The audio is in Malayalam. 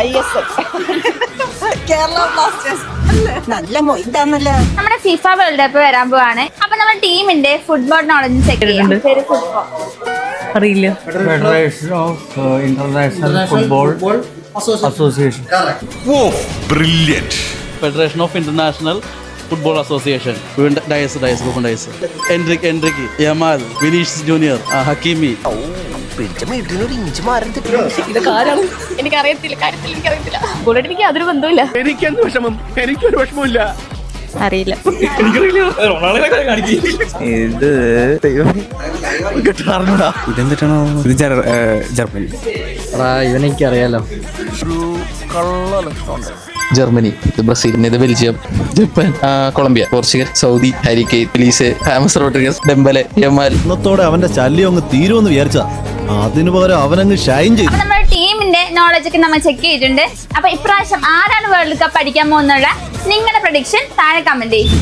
ISL Kerala Blasters. നല്ല മൊയ്താന്നല്ലോ. നമ്മുടെ ഫിഫ വേൾഡ് കപ്പ് വരാൻ പോവാണ്. അപ്പൊ നമ്മുടെ ടീമിന്റെ ഫുട്ബോൾ നോളജ് ചെക്ക് ചെയ്യാം. അറിയില്ല. Federation of international football association. Federation of international football association. Henrique, Yamal, Vinicius junior, ഹക്കീമി. എനിക്കറിയത്തില്ല, കാര്യത്തിൽ എനിക്കറിയത്തില്ല. ഗോളായിട്ട് എനിക്ക് യാതൊരു ബന്ധമില്ല. എനിക്കെന്ത് വിഷമം? എനിക്കൊരു വിഷമമില്ല. അറിയില്ല. ഇതെന്തിട്ടാണോ? ഇത് ജർമ്മനി. ഇവനെനിക്കറിയാലോ. ജർമ്മനി, ഇത് ബ്രസീൽ, ഇത് Belgium, Japan, Colombia, Portugal, Saudi, Harry Kane, Felix, James Rodriguez, Dembele, Yamal. ഇന്നത്തോടെ അവന്റെ ശല്യം അങ്ങ് തീരുമെന്ന് വിചാരിച്ചാ, അതിനു പകരം അവനങ്ങ് ഷൈൻ ചെയ്തു. അപ്പൊ നമ്മുടെ ടീമിന്റെ നോളജ് ഒക്കെ നമ്മൾ ചെക്ക് ചെയ്തിട്ടുണ്ട്. അപ്പൊ ഇപ്രാവശ്യം ആരാണ് വേൾഡ് കപ്പ് അടിക്കാൻ പോകുന്നത്? നിങ്ങളുടെ പ്രഡിക്ഷൻ താഴെ കമന്റ് ചെയ്യും.